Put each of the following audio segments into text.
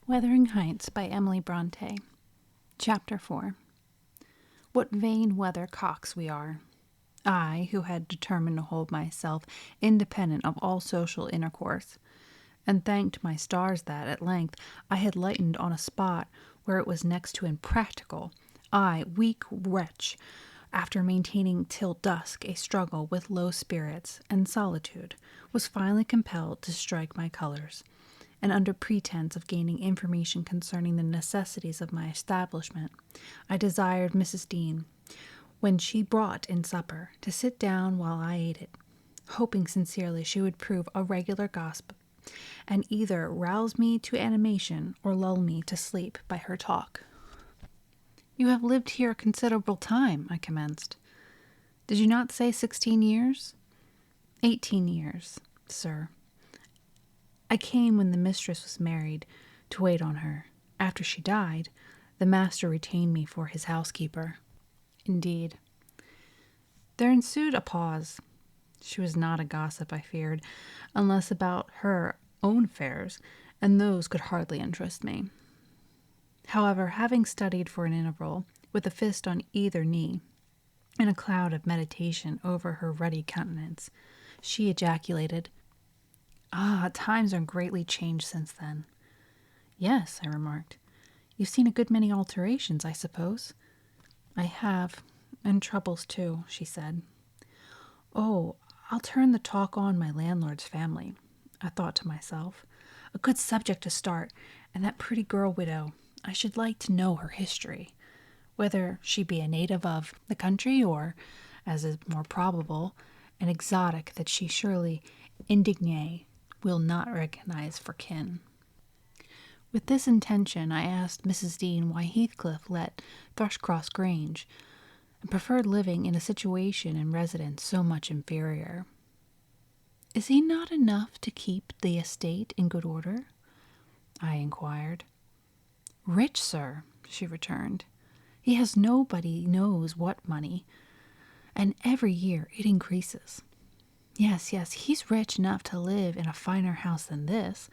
Wuthering Heights by Emily Brontë. Chapter 4. What vain weathercocks we are! I, who had determined to hold myself independent of all social intercourse, and thanked my stars that, at length, I had lightened on a spot where it was next to impracticable, I, weak wretch, after maintaining till dusk a struggle with low spirits and solitude, was finally compelled to strike my colors, and under pretense of gaining information concerning the necessities of my establishment, I desired Mrs. Dean, when she brought in supper, to sit down while I ate it, hoping sincerely she would prove a regular gossip, and either rouse me to animation or lull me to sleep by her talk. "You have lived here a considerable time," I commenced. "Did you not say 16 years? 18 years, sir. I came when the mistress was married, to wait on her. After she died, the master retained me for his housekeeper." "Indeed." There ensued a pause. She was not a gossip, I feared, unless about her own affairs, and those could hardly interest me. However, having studied for an interval, with a fist on either knee, and a cloud of meditation over her ruddy countenance, she ejaculated, "Ah, times are greatly changed since then." "Yes," I remarked. "You've seen a good many alterations, I suppose?" "I have, and troubles too," she said. "Oh, I'll turn the talk on my landlord's family," I thought to myself. "A good subject to start, and that pretty girl widow. I should like to know her history, whether she be a native of the country or, as is more probable, an exotic that she surely indigne will not recognize for kin." With this intention, I asked Mrs. Dean why Heathcliff let Thrushcross Grange, and preferred living in a situation and residence so much inferior. "Is he not enough to keep the estate in good order?" I inquired. "Rich, sir," she returned. "He has nobody knows what money, and every year it increases. Yes, he's rich enough to live in a finer house than this,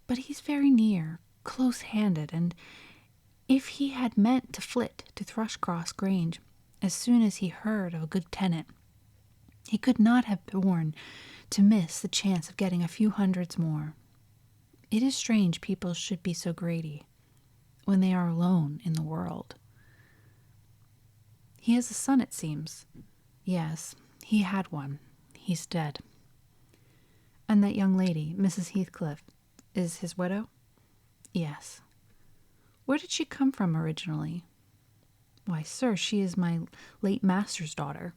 but he's very near, close-handed, and if he had meant to flit to Thrushcross Grange as soon as he heard of a good tenant, he could not have borne to miss the chance of getting a few hundreds more. It is strange people should be so greedy when they are alone in the world." "He has a son, it seems." "Yes, he had one. He's dead." "And that young lady, Mrs. Heathcliff, is his widow?" "Yes." "Where did she come from originally?" "Why, sir, she is my late master's daughter.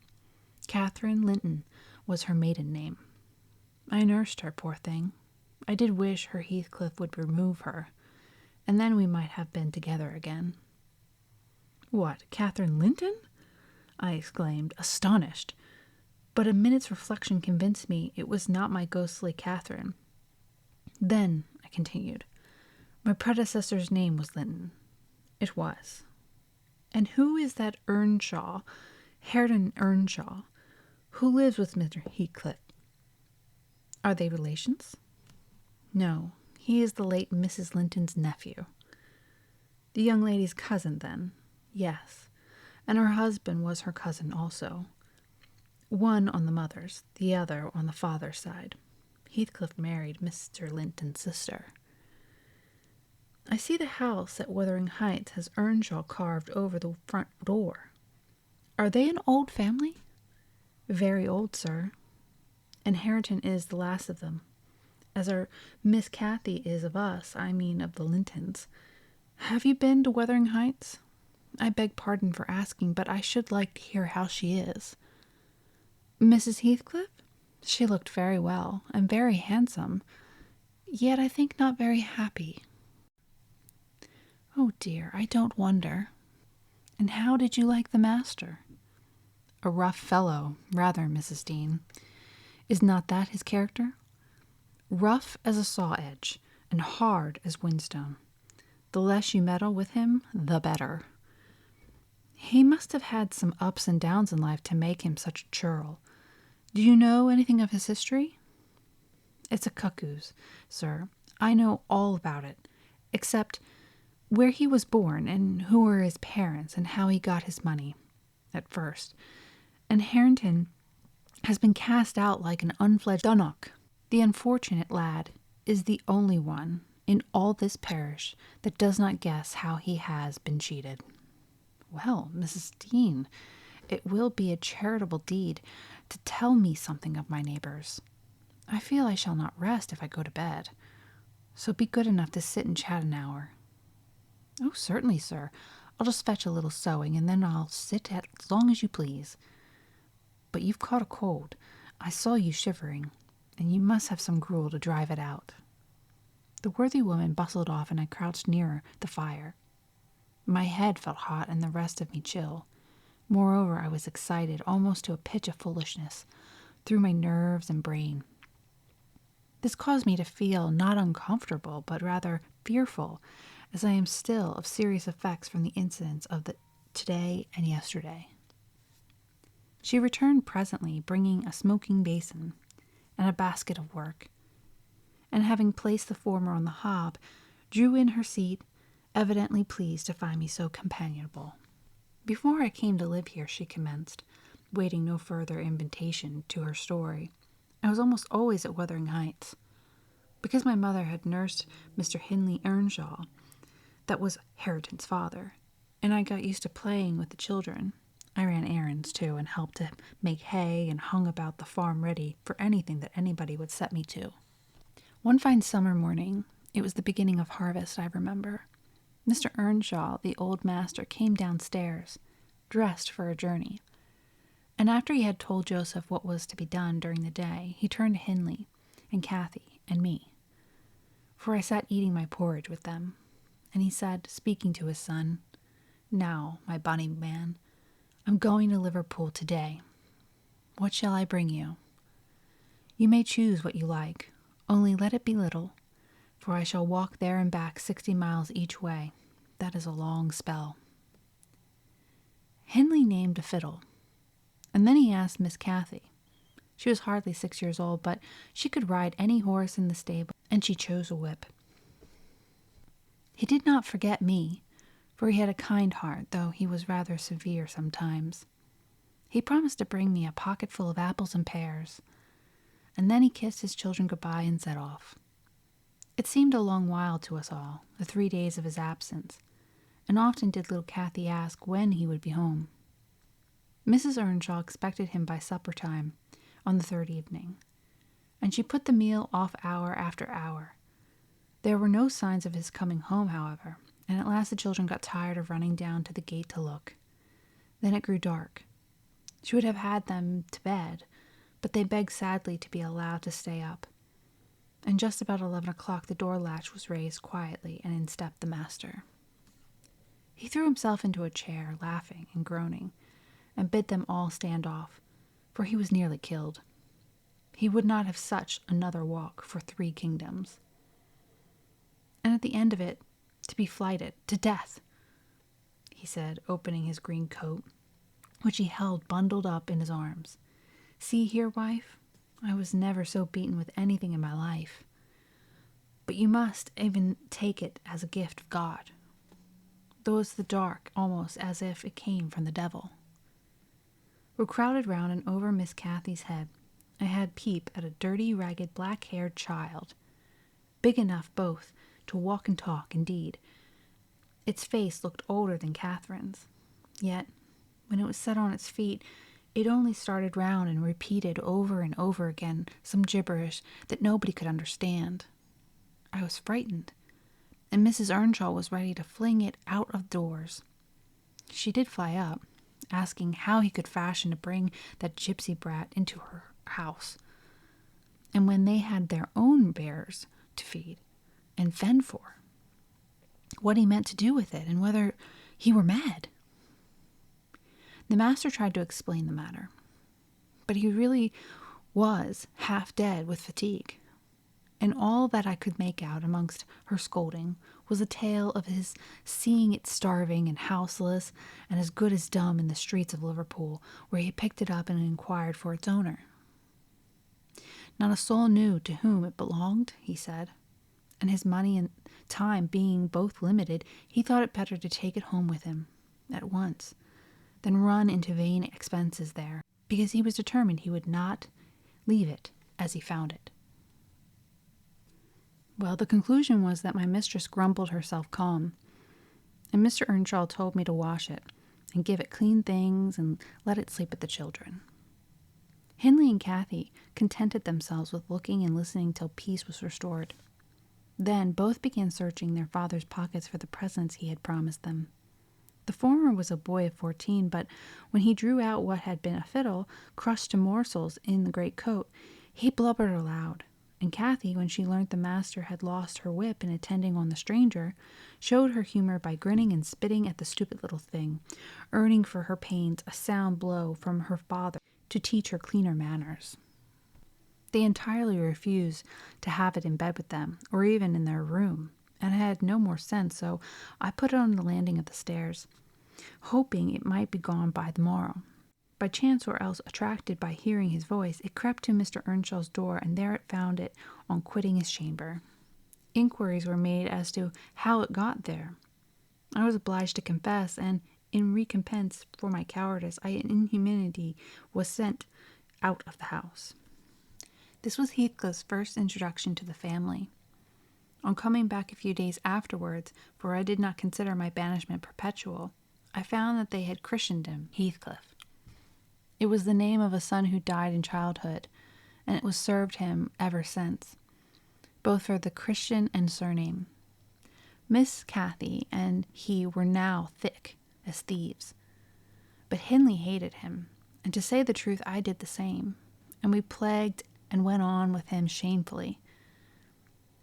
Catherine Linton was her maiden name. I nursed her, poor thing. I did wish her Heathcliff would remove her, and then we might have been together again." "What, Catherine Linton?" I exclaimed, astonished. But a minute's reflection convinced me it was not my ghostly Catherine. "Then," I continued, "my predecessor's name was Linton." "It was." "And who is that Earnshaw, Hareton Earnshaw, who lives with Mr. Heathcliff? Are they relations?" "No, he is the late Mrs. Linton's nephew." "The young lady's cousin, then?" "Yes, and her husband was her cousin also. One on the mother's, the other on the father's side. Heathcliff married Mr. Linton's sister." "I see the house at Wuthering Heights has Earnshaw carved over the front door. Are they an old family?" "Very old, sir. And Hareton is the last of them, as our Miss Cathy is of us, I mean of the Lintons. Have you been to Wuthering Heights? I beg pardon for asking, but I should like to hear how she is." "Mrs. Heathcliff? She looked very well, and very handsome, yet I think not very happy." "Oh dear, I don't wonder. And how did you like the master?" "A rough fellow, rather, Mrs. Dean. Is not that his character? Rough as a saw-edge, and hard as whinstone. The less you meddle with him, the better. He must have had some ups and downs in life to make him such a churl. Do you know anything of his history?" "It's a cuckoo's, sir. I know all about it, except where he was born and who were his parents and how he got his money at first. And Hareton has been cast out like an unfledged dunnock. The unfortunate lad is the only one in all this parish that does not guess how he has been cheated. Well, Mrs. Dean, it will be a charitable deed to tell me something of my neighbors. I feel I shall not rest if I go to bed. So be good enough to sit and chat an hour. Oh, certainly, sir. I'll just fetch a little sewing, and then I'll sit as long as you please. But you've caught a cold. I saw you shivering, and you must have some gruel to drive it out. The worthy woman bustled off, and I crouched nearer the fire. My head felt hot, and the rest of me chill. Moreover, I was excited almost to a pitch of foolishness through my nerves and brain. This caused me to feel not uncomfortable, but rather fearful, as I am still of serious effects from the incidents of the today and yesterday. She returned presently, bringing a smoking basin and a basket of work, and having placed the former on the hob, drew in her seat, evidently pleased to find me so companionable. Before I came to live here, she commenced, waiting no further invitation to her story. I was almost always at Wuthering Heights, because my mother had nursed Mr. Hindley Earnshaw, that was Hareton's father, and I got used to playing with the children. I ran errands, too, and helped to make hay and hung about the farm ready for anything that anybody would set me to. One fine summer morning, it was the beginning of harvest, I remember, Mr. Earnshaw, the old master, came downstairs, dressed for a journey, and after he had told Joseph what was to be done during the day, he turned to Hindley and Cathy and me, for I sat eating my porridge with them, and he said, speaking to his son, "Now, my bonny man, I'm going to Liverpool today. What shall I bring you? You may choose what you like, only let it be little, for I shall walk there and back 60 miles each way. That is a long spell." Hindley named a fiddle, and then he asked Miss Cathy. She was hardly 6 years old, but she could ride any horse in the stable, and she chose a whip. He did not forget me, for he had a kind heart, though he was rather severe sometimes. He promised to bring me a pocketful of apples and pears, and then he kissed his children good-bye and set off. It seemed a long while to us all, the 3 days of his absence, and often did little Cathy ask when he would be home. Mrs. Earnshaw expected him by supper time on the 3rd evening, and she put the meal off hour after hour. There were no signs of his coming home, however, and at last the children got tired of running down to the gate to look. Then it grew dark. She would have had them to bed, but they begged sadly to be allowed to stay up. And just about 11 o'clock the door latch was raised quietly, and in stepped the master. He threw himself into a chair, laughing and groaning, and bid them all stand off, for he was nearly killed. He would not have such another walk for 3 kingdoms. And at the end of it, to be flighted to death, he said, opening his green coat, which he held bundled up in his arms. "See here, wife, I was never so beaten with anything in my life. But you must even take it as a gift of God, though it's the dark, almost as if it came from the devil." We crowded round, and over Miss Cathy's head I had peep at a dirty, ragged, black-haired child, big enough both to walk and talk. Indeed, its face looked older than Catherine's, yet when it was set on its feet, it only started round and repeated over and over again some gibberish that nobody could understand. I was frightened, and Mrs. Earnshaw was ready to fling it out of doors. She did fly up, asking how he could fashion to bring that gypsy brat into her house, and when they had their own bears to feed and fend for, what he meant to do with it, and whether he were mad. The master tried to explain the matter, but he really was half dead with fatigue, and all that I could make out amongst her scolding was a tale of his seeing it starving and houseless and as good as dumb in the streets of Liverpool, where he picked it up and inquired for its owner. Not a soul knew to whom it belonged, he said, and his money and time being both limited, he thought it better to take it home with him at once than run into vain expenses there, because he was determined he would not leave it as he found it. Well, the conclusion was that my mistress grumbled herself calm, and Mr. Earnshaw told me to wash it and give it clean things and let it sleep with the children. Hindley and Cathy contented themselves with looking and listening till peace was restored. Then both began searching their father's pockets for the presents he had promised them. The former was a boy of 14, but when he drew out what had been a fiddle, crushed to morsels in the great coat, he blubbered aloud. And Cathy, when she learnt the master had lost her whip in attending on the stranger, showed her humor by grinning and spitting at the stupid little thing, earning for her pains a sound blow from her father to teach her cleaner manners. They entirely refused to have it in bed with them, or even in their room, and had no more sense, so I put it on the landing of the stairs, hoping it might be gone by the morrow. By chance, or else attracted by hearing his voice, it crept to Mr. Earnshaw's door, and there it found it on quitting his chamber. Inquiries were made as to how it got there. I was obliged to confess, and in recompense for my cowardice, in inhumanity was sent out of the house. This was Heathcliff's first introduction to the family. On coming back a few days afterwards, for I did not consider my banishment perpetual, I found that they had christened him Heathcliff. It was the name of a son who died in childhood, and it was served him ever since, both for the Christian and surname. Miss Cathy and he were now thick as thieves, but Hindley hated him, and to say the truth, I did the same, and we plagued and went on with him shamefully.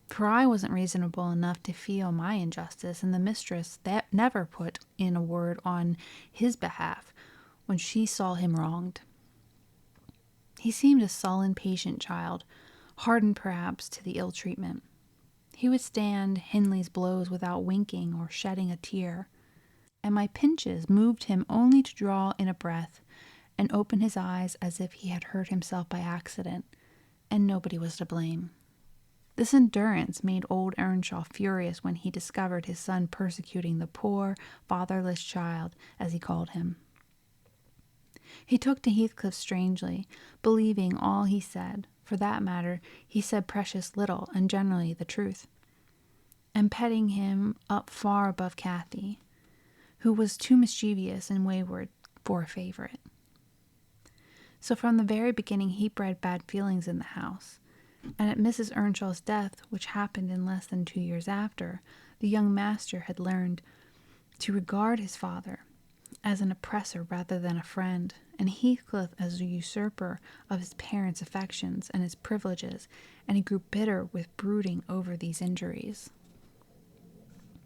For I wasn't reasonable enough to feel my injustice, and the mistress that never put in a word on his behalf when she saw him wronged. He seemed a sullen, patient child, hardened perhaps to the ill treatment. He would stand Hindley's blows without winking or shedding a tear, and my pinches moved him only to draw in a breath and open his eyes as if he had hurt himself by accident, and nobody was to blame. This endurance made old Earnshaw furious when he discovered his son persecuting the poor, fatherless child, as he called him. He took to Heathcliff strangely, believing all he said. For that matter, he said precious little, and generally the truth, and petting him up far above Cathy, who was too mischievous and wayward for a favorite. So from the very beginning he bred bad feelings in the house, and at Mrs. Earnshaw's death, which happened in less than 2 years after, the young master had learned to regard his father as an oppressor rather than a friend, and Heathcliff as a usurper of his parents' affections and his privileges, and he grew bitter with brooding over these injuries.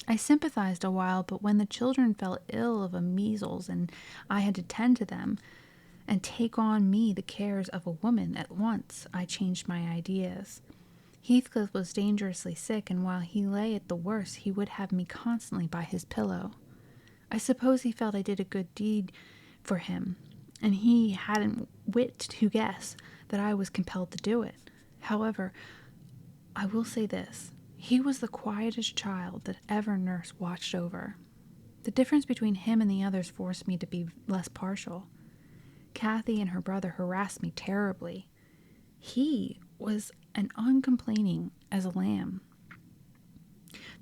I sympathized a while, but when the children fell ill of a measles and I had to tend to them and take on me the cares of a woman at once, I changed my ideas. Heathcliff was dangerously sick, and while he lay at the worst, he would have me constantly by his pillow. I suppose he felt I did a good deed for him, and he hadn't wit to guess that I was compelled to do it. However, I will say this. He was the quietest child that ever nurse watched over. The difference between him and the others forced me to be less partial. Cathy and her brother harassed me terribly. He was as uncomplaining as a lamb,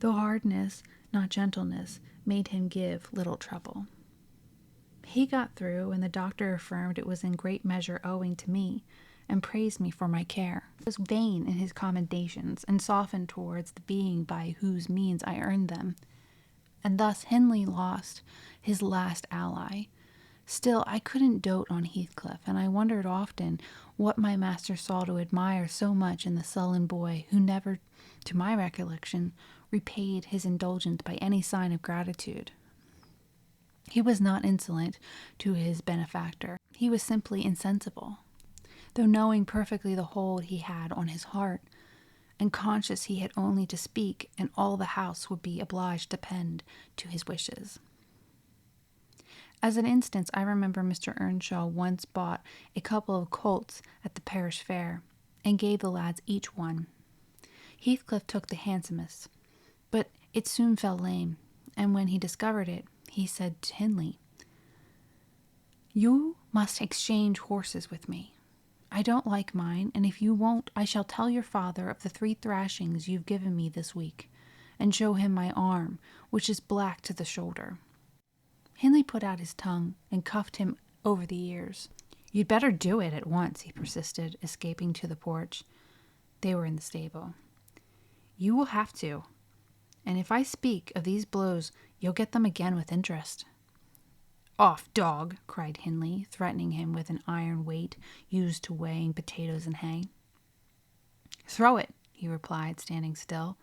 though hardness, not gentleness, made him give little trouble. He got through, and the doctor affirmed it was in great measure owing to me, and praised me for my care. He was vain in his commendations, and softened towards the being by whose means I earned them, and thus Hindley lost his last ally. Still, I couldn't dote on Heathcliff, and I wondered often what my master saw to admire so much in the sullen boy who never, to my recollection, repaid his indulgence by any sign of gratitude. He was not insolent to his benefactor. He was simply insensible, though knowing perfectly the hold he had on his heart, and conscious he had only to speak, and all the house would be obliged to bend to his wishes. As an instance, I remember Mr. Earnshaw once bought a couple of colts at the parish fair, and gave the lads each one. Heathcliff took the handsomest, but it soon fell lame, and when he discovered it, he said to Hindley, "You must exchange horses with me. I don't like mine, and if you won't, I shall tell your father of the 3 thrashings you've given me this week, and show him my arm, which is black to the shoulder." Hindley put out his tongue and cuffed him over the ears. "You'd better do it at once," he persisted, escaping to the porch. They were in the stable. "You will have to, and if I speak of these blows, you'll get them again with interest." "Off, dog!" cried Hindley, threatening him with an iron weight used to weighing potatoes and hay. "Throw it," he replied, standing still,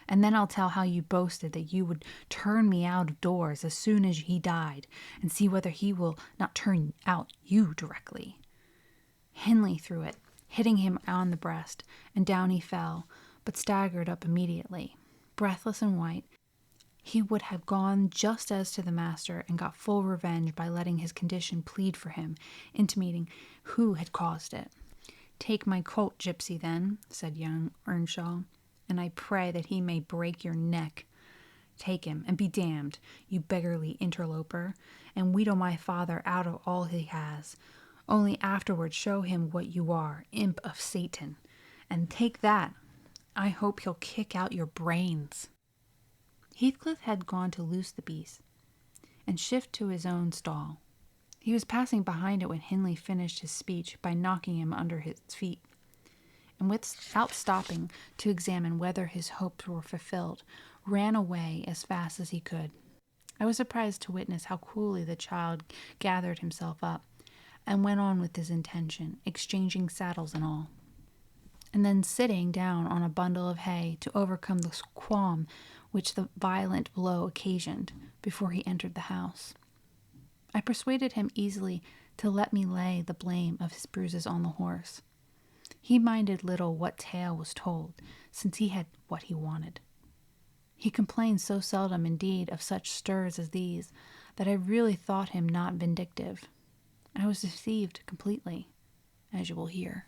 "and then I'll tell how you boasted that you would turn me out of doors as soon as he died, and see whether he will not turn out you directly." Hindley threw it, hitting him on the breast, and down he fell, but staggered up immediately. Breathless and white, he would have gone just as to the master and got full revenge by letting his condition plead for him, intimating who had caused it. "Take my colt, gypsy, then," said young Earnshaw, "and I pray that he may break your neck. Take him, and be damned, you beggarly interloper, and wheedle my father out of all he has. Only afterward show him what you are, imp of Satan, and take that. I hope he'll kick out your brains." Heathcliff had gone to loose the beast and shift to his own stall. He was passing behind it when Hindley finished his speech by knocking him under his feet, and without stopping to examine whether his hopes were fulfilled, ran away as fast as he could. I was surprised to witness how coolly the child gathered himself up, and went on with his intention, exchanging saddles and all, and then sitting down on a bundle of hay to overcome the qualm which the violent blow occasioned before he entered the house. I persuaded him easily to let me lay the blame of his bruises on the horse. He minded little what tale was told, since he had what he wanted. He complained so seldom indeed of such stirs as these, that I really thought him not vindictive. I was deceived completely, as you will hear.